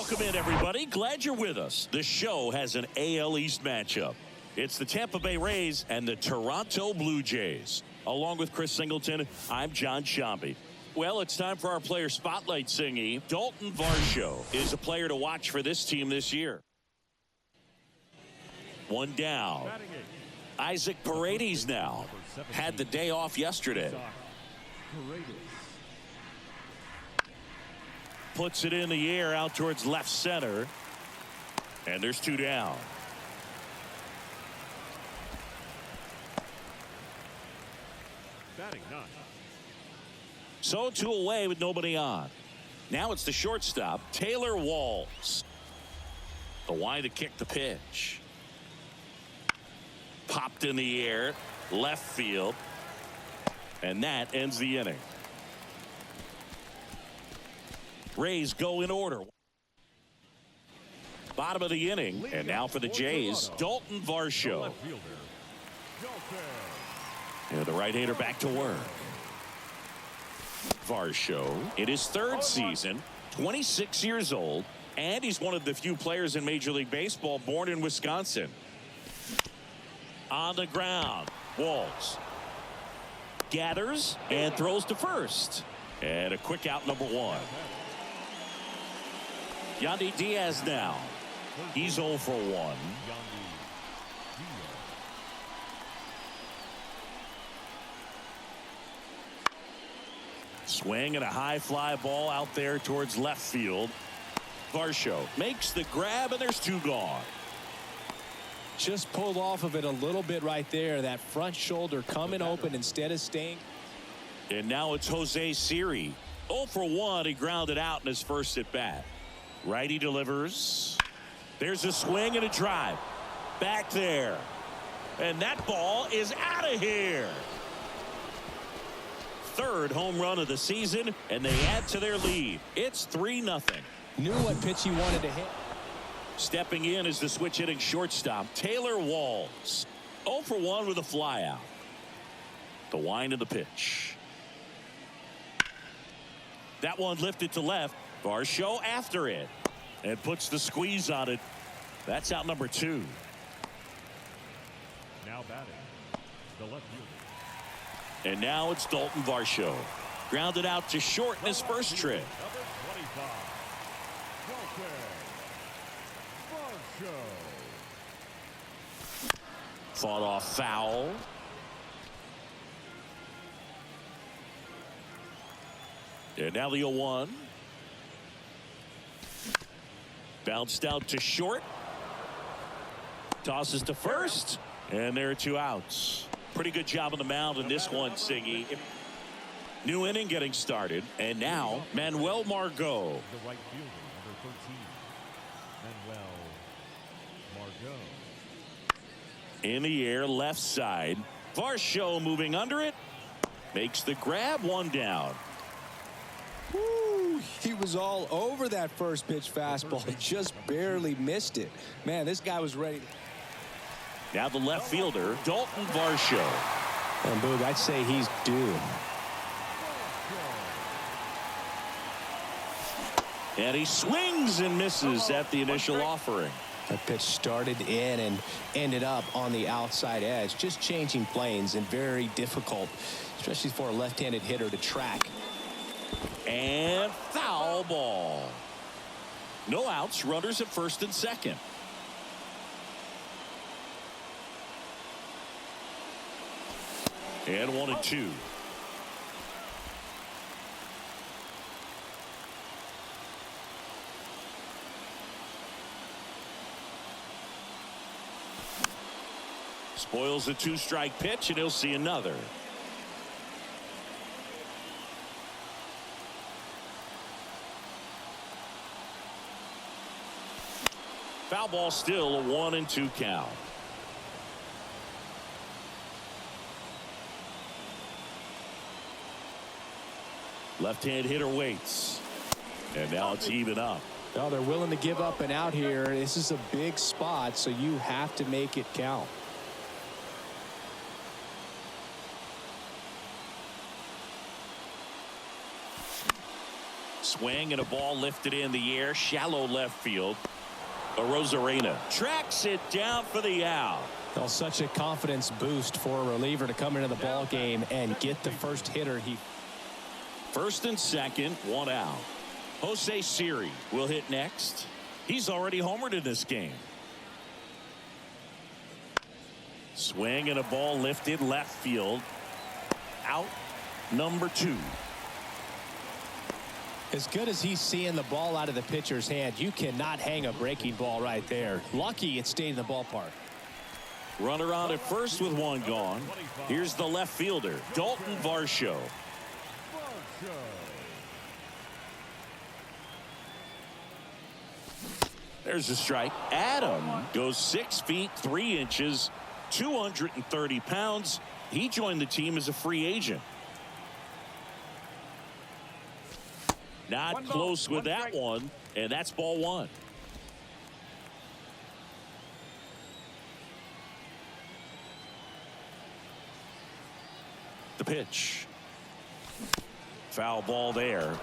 Welcome in, everybody. Glad you're with us. The show has an AL East matchup. It's the Tampa Bay Rays and the Toronto Blue Jays. Along with Chris Singleton, I'm John Shambi. Well, it's time for our player spotlight, Singy. Dalton Varsho is a player to watch for this team this year. One down. Isaac Paredes now had the day off yesterday. Puts it in the air out towards left center. And there's two down. Batting nine. So two away with nobody on. Now it's the shortstop, Taylor Walls. The wind to kick the pitch. Popped in the air, left field. And that ends the inning. Rays go in order. Bottom of the inning. And now for the Jays, Dalton Varsho. And the right-hander back to work. Varsho in his third season, 26 years old, and he's one of the few players in Major League Baseball born in Wisconsin. On the ground, Walls gathers and throws to first. And a quick out, number one. Yandy Diaz now. He's 0 for 1. Swing and a high fly ball out there towards left field. Varsho makes the grab, and there's two gone. Just pulled off of it a little bit right there. That front shoulder coming open instead of staying. And now it's Jose Siri. 0 for 1. He grounded out in his first at bat. Righty delivers. There's a swing and a drive. Back there. And that ball is out of here. Third home run of the season, and they add to their lead. It's 3-0. Knew what pitch he wanted to hit. Stepping in is the switch hitting shortstop, Taylor Walls. 0 for 1 with a flyout. The wind of the pitch. That one lifted to left. Varsho after it. And puts the squeeze on it. That's out number 2. Now batting, the left fielder. And now it's Dalton Varsho. Grounded out to short in his first trip. Number 25, Dalton Varsho. Fought off foul. And now the 0-1. Bounced out to short. Tosses to first. And there are two outs. Pretty good job on the mound in this one, Singy. New inning getting started. And now, Manuel Margot. The right fielder, number 13, Manuel Margot. In the air, left side. Varsho moving under it. Makes the grab, one down. Woo, he was all over that first pitch fastball. He just barely missed it. Man, this guy was ready. Now the left fielder, Dalton Varsho. And Boog, I'd say he's due. And he swings and misses at the initial offering. That pitch started in and ended up on the outside edge. Just changing planes and very difficult, especially for a left-handed hitter to track. And foul ball. No outs, runners at first and second. And 1-2. Spoils the two-strike pitch, and he'll see another. Foul ball, still a 1-2 count. Left-hand hitter waits. And now it's even up. Well, they're willing to give up and out here. This is a big spot, so you have to make it count. swing and a ball lifted in the air, shallow left field. Rosarena tracks it down for the out. Well, such a confidence boost for a reliever to come into the ball game and get the first hitter. First and second, one out. Jose Siri will hit next. He's already homered in this game. Swing and a ball lifted left field. Out number 2. As good as he's seeing the ball out of the pitcher's hand, you cannot hang a breaking ball right there. Lucky it stayed in the ballpark. Runner on at first with one gone. Here's the left fielder, Dalton Varsho. There's a strike. Adam goes 6 feet 3 inches, 230 pounds. He joined the team as a free agent. Not close with that one, and that's ball 1. The pitch. Foul ball there.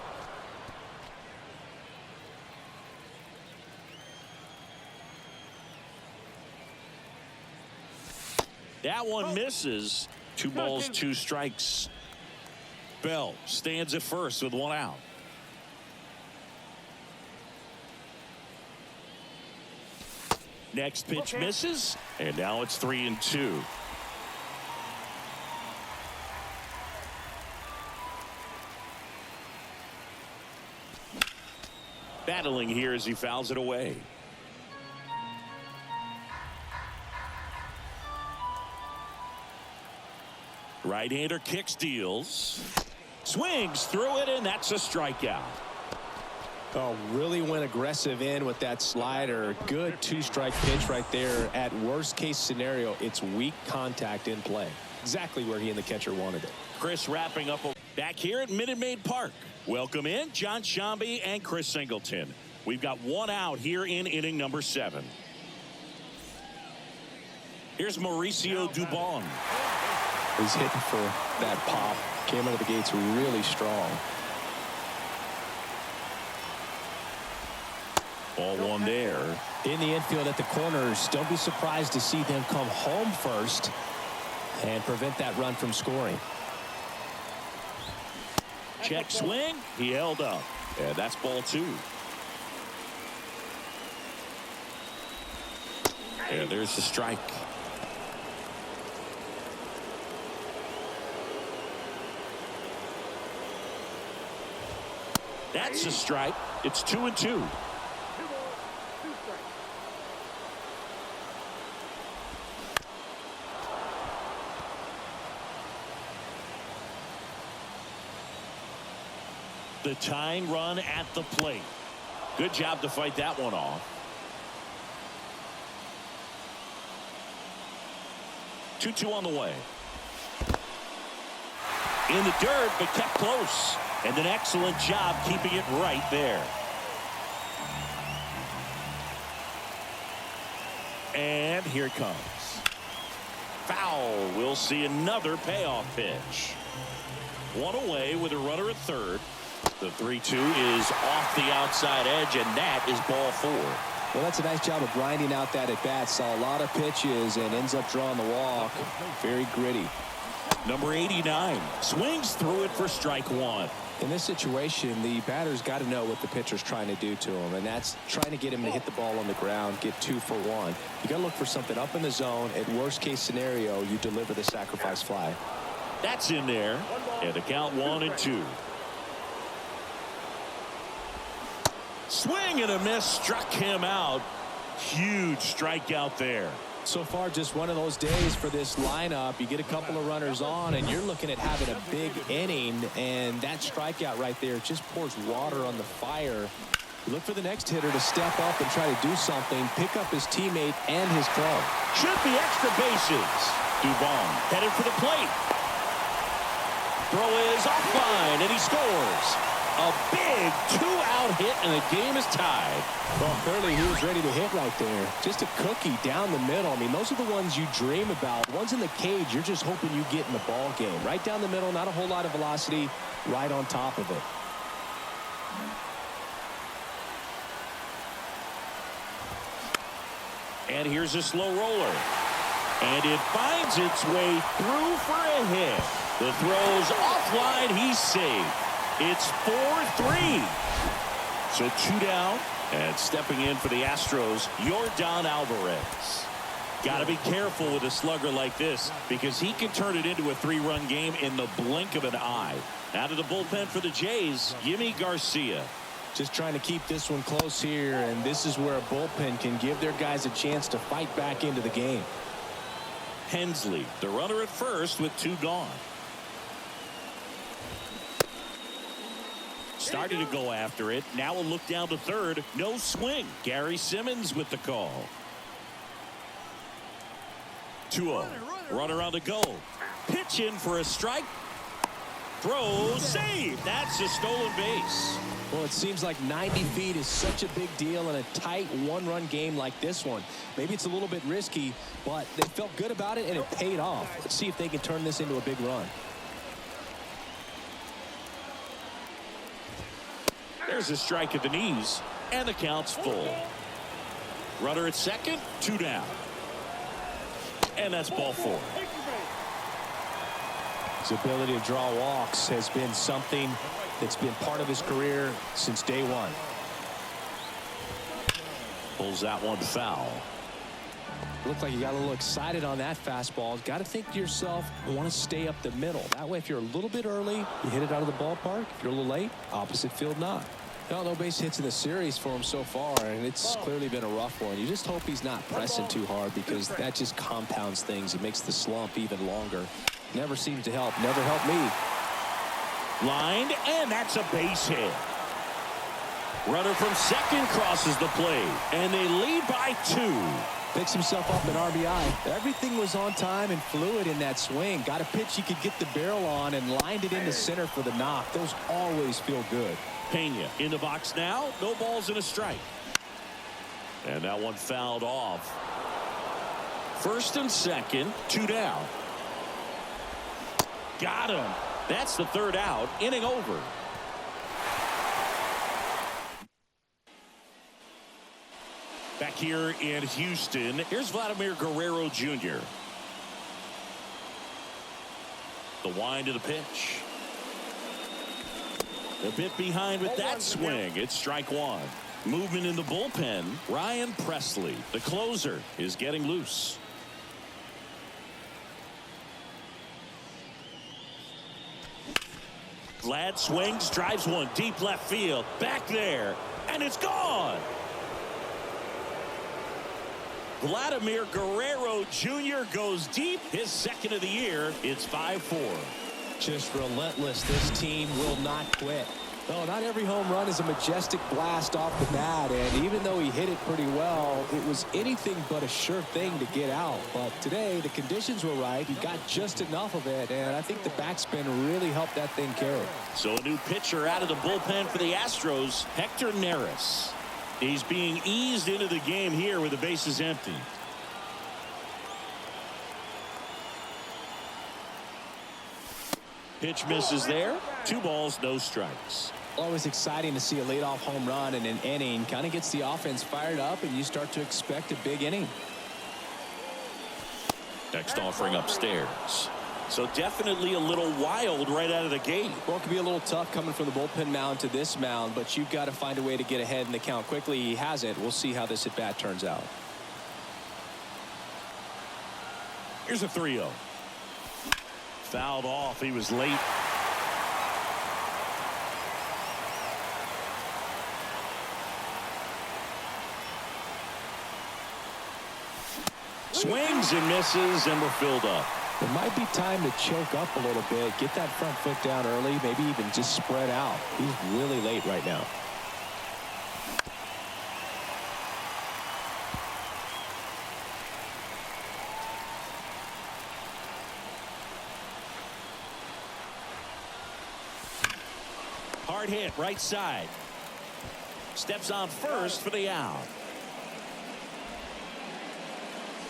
That one misses. 2 balls, 2 strikes. Bell stands at first with 1 out. Next pitch misses, and now it's 3-2. Battling here as he fouls it away. Right-hander kicks, deals, swings through it, and that's a strikeout. Oh, really went aggressive in with that slider. Good 2-strike pitch right there. At worst case scenario, it's weak contact in play. Exactly where he and the catcher wanted it. Chris wrapping up back here at Minute Maid Park. Welcome in John Shambi and Chris Singleton. We've got 1 out here in inning number 7. Here's Mauricio Dubon. He's hitting for that pop. Came out of the gates really strong. Ball 1 there. In the infield at the corners, don't be surprised to see them come home first and prevent that run from scoring. Check swing. He held up. And that's ball 2. And there's the strike. That's a strike. It's 2-2. The tying run at the plate. Good job to fight that one off. 2-2 on the way. In the dirt, but kept close. And an excellent job keeping it right there. And here it comes. Foul. We'll see another payoff pitch. 1 away with a runner at third. The 3-2 is off the outside edge, and that is ball 4. Well, that's a nice job of grinding out that at bat. Saw a lot of pitches and ends up drawing the walk. Very gritty. Number 89 swings through it for strike 1. In this situation, the batter's got to know what the pitcher's trying to do to him, and that's trying to get him to hit the ball on the ground, get 2 for 1. You got to look for something up in the zone. At worst case scenario, you deliver the sacrifice fly. That's in there, and the count 1-2. Swing and a miss, struck him out. Huge strikeout there. So far, just one of those days for this lineup. You get a couple of runners on, and you're looking at having a big inning, and that strikeout right there just pours water on the fire. You look for the next hitter to step up and try to do something, pick up his teammate and his club. Should be extra bases. Dubon headed for the plate. Throw is offline, and he scores. A big 2-out hit, and the game is tied. Well, clearly he was ready to hit right there. Just a cookie down the middle. I mean, those are the ones you dream about. Ones in the cage, you're just hoping you get in the ball game. Right down the middle, not a whole lot of velocity, right on top of it. And here's a slow roller. And it finds its way through for a hit. The throw's offline. He's safe. It's 4-3. So 2 down. And stepping in for the Astros, Yordan Alvarez. Got to be careful with a slugger like this because he can turn it into a 3-run game in the blink of an eye. Out of the bullpen for the Jays, Yimi Garcia. Just trying to keep this one close here, and this is where a bullpen can give their guys a chance to fight back into the game. Hensley, the runner at first with 2 gone. Starting to go after it. Now a look down to third. No swing. Gary Simmons with the call. 2-0. Runner on the go. Pitch in for a strike. Throw, save. That's a stolen base. Well, it seems like 90 feet is such a big deal in a tight 1-run game like this one. Maybe it's a little bit risky, but they felt good about it and it paid off. Let's see if they can turn this into a big run. There's a strike at the knees, and the count's full. Runner at second, 2 down. And that's ball 4. His ability to draw walks has been something that's been part of his career since day one. Pulls that one foul. Looked like you got a little excited on that fastball. Got to think to yourself, I want to stay up the middle. That way, if you're a little bit early, you hit it out of the ballpark. If you're a little late, opposite field not. No base hits in the series for him so far, and it's clearly been a rough one. You just hope he's not pressing too hard because that just compounds things. It makes the slump even longer. Never seems to help. Never helped me. Lined, and that's a base hit. Runner from second crosses the plate, and they lead by 2. Picks himself up an RBI. Everything was on time and fluid in that swing. Got a pitch he could get the barrel on and lined it into center for the knock. Those always feel good. Pena in the box now. No balls and a strike. And that one fouled off. First and second, 2 down. Got him. That's the 3rd out. Inning over. Back here in Houston, here's Vladimir Guerrero Jr. The wind of the pitch. A bit behind with that swing. It's strike 1. Movement in the bullpen. Ryan Presley, the closer, is getting loose. Glad swings, drives one deep left field. Back there, and it's gone. Vladimir Guerrero Jr. goes deep, his 2nd of the year. It's 5-4. Just relentless. This team will not quit. No, not every home run is a majestic blast off the bat, and even though he hit it pretty well, it was anything but a sure thing to get out. But today, the conditions were right. He got just enough of it, and I think the backspin really helped that thing carry. So a new pitcher out of the bullpen for the Astros, Hector Neris. He's being eased into the game here with the bases empty. Pitch misses there. 2 balls, no strikes. Always exciting to see a leadoff home run in an inning. Kind of gets the offense fired up, and you start to expect a big inning. Next offering upstairs. So definitely a little wild right out of the gate. Well, it could be a little tough coming from the bullpen mound to this mound, but you've got to find a way to get ahead in the count quickly. He has it. We'll see how this at-bat turns out. Here's a 3-0. Fouled off. He was late. Swings and misses, and we're filled up. It might be time to choke up a little bit, get that front foot down early, maybe even just spread out. He's really late right now. Hard hit, right side. Steps on first for the out.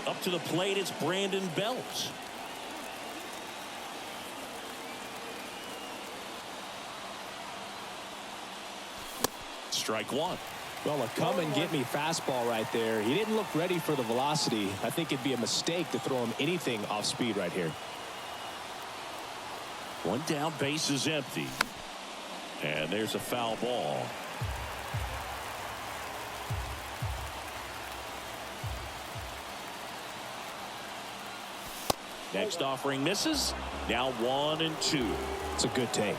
Up to the plate, it's Brandon Belt. Strike one. Well, a come and get me fastball right there. He didn't look ready for the velocity. I think it'd be a mistake to throw him anything off speed right here. One down, base is empty. And there's a foul ball. Next offering misses. Now 1-2. It's a good take.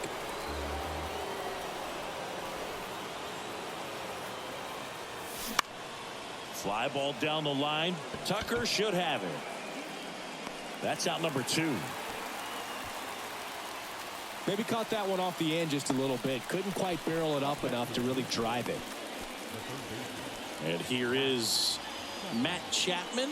Fly ball down the line. Tucker should have it. That's out number 2. Maybe caught that one off the end just a little bit. Couldn't quite barrel it up enough to really drive it. And here is Matt Chapman.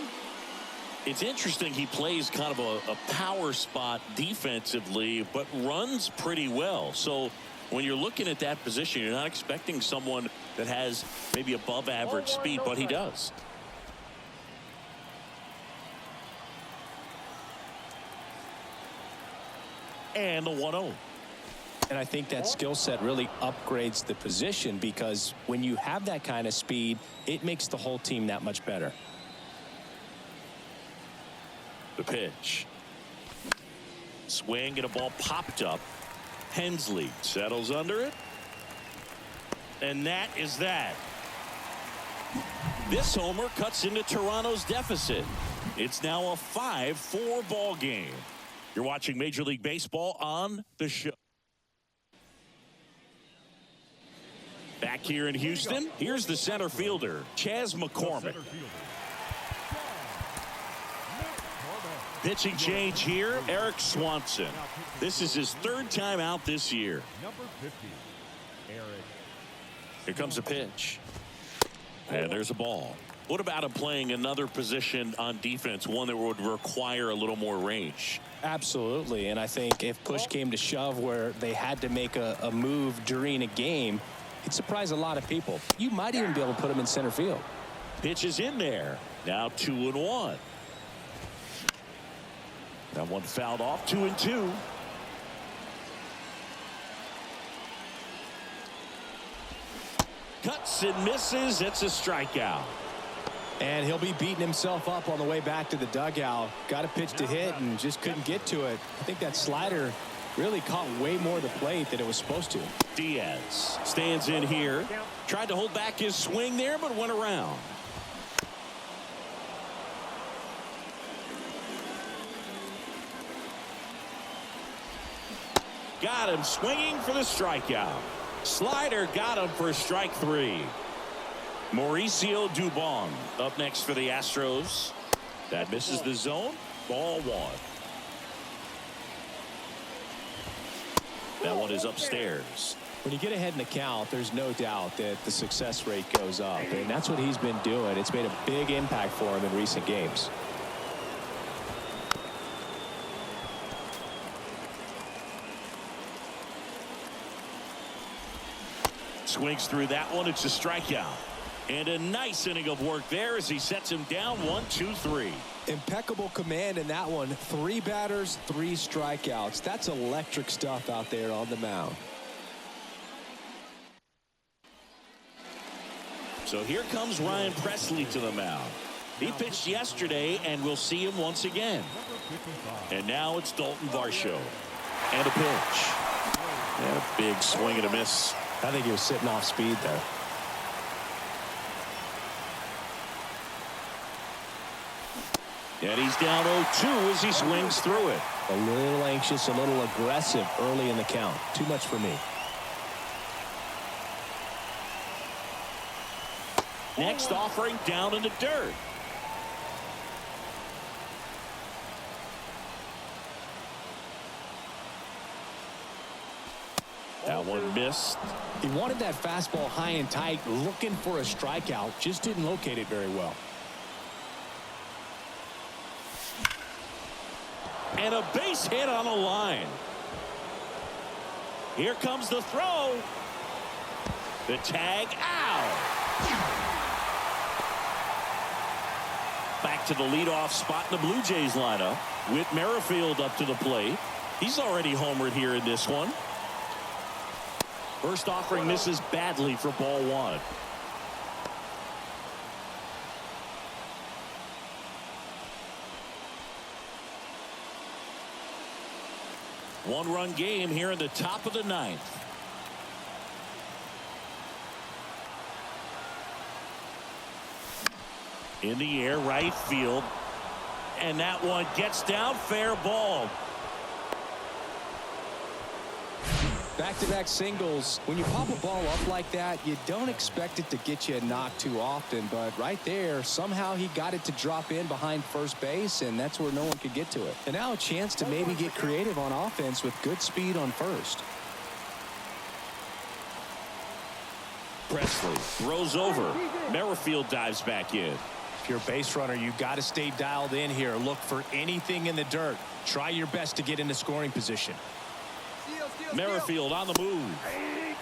It's interesting, he plays kind of a power spot defensively, but runs pretty well. So when you're looking at that position, you're not expecting someone that has maybe above average speed, but he does. And the 1-0. And I think that skill set really upgrades the position, because when you have that kind of speed, it makes the whole team that much better. The pitch. Swing and a ball popped up. Hensley settles under it. And that is that. This homer cuts into Toronto's deficit. It's now a 5-4 ball game. You're watching Major League Baseball on the show. Back here in Houston, here's the center fielder, Chas McCormick. Pitching change here, Eric Swanson. This is his 3rd time out this year. Number 50, Eric. Here comes a pitch. And there's a ball. What about him playing another position on defense, one that would require a little more range? Absolutely. And I think if push came to shove where they had to make a move during a game, it'd surprise a lot of people. You might even be able to put him in center field. Pitch is in there. Now 2-1. That one fouled off. 2-2. Cuts and misses. It's a strikeout. And he'll be beating himself up on the way back to the dugout. Got a pitch to hit and just couldn't get to it. I think that slider really caught way more of the plate than it was supposed to. Diaz stands in here. Tried to hold back his swing there, but went around. Got him swinging for the strikeout. Slider got him for strike 3. Mauricio Dubon up next for the Astros. That misses the zone. Ball 1. That one is upstairs. When you get ahead in the count, there's no doubt that the success rate goes up. And that's what he's been doing. It's made a big impact for him in recent games. Swings through that one. It's a strikeout. And a nice inning of work there as he sets him down. 1-2-3. Impeccable command in that one. 3 batters, 3 strikeouts. That's electric stuff out there on the mound. So here comes Ryan Presley to the mound. He pitched yesterday, and we'll see him once again. And now it's Dalton Varsho. And a pitch. And a big swing and a miss. I think he was sitting off speed there. And he's down 0-2 as he swings through it. A little anxious, a little aggressive early in the count. Too much for me. Next offering down in the dirt. That one missed. He wanted that fastball high and tight, looking for a strikeout. Just didn't locate it very well. And a base hit on the line. Here comes the throw. The tag out. Back to the leadoff spot in the Blue Jays lineup. Whit Merrifield up to the plate. He's already homered here in this one. First offering misses badly for ball one. One-run game here in the top of the ninth. In the air, right field. And that one gets down, fair ball. Back-to-back singles. When you pop a ball up like that, you don't expect it to get you a knock too often. But right there, somehow he got it to drop in behind first base, and that's where no one could get to it. And now a chance to maybe get creative on offense with good speed on first. Presley throws over. Merrifield dives back in. If you're a base runner, you've got to stay dialed in here. Look for anything in the dirt. Try your best to get into scoring position. Merrifield on the move.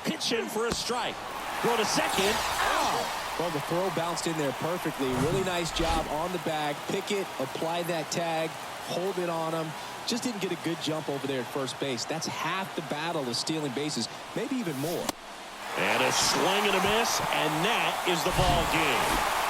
Pitch in for a strike. Throw to second. Oh. Well, the throw bounced in there perfectly. Really nice job on the bag. Pick it, apply that tag, hold it on him. Just didn't get a good jump over there at first base. That's half the battle of stealing bases, maybe even more. And a swing and a miss, and that is the ball game.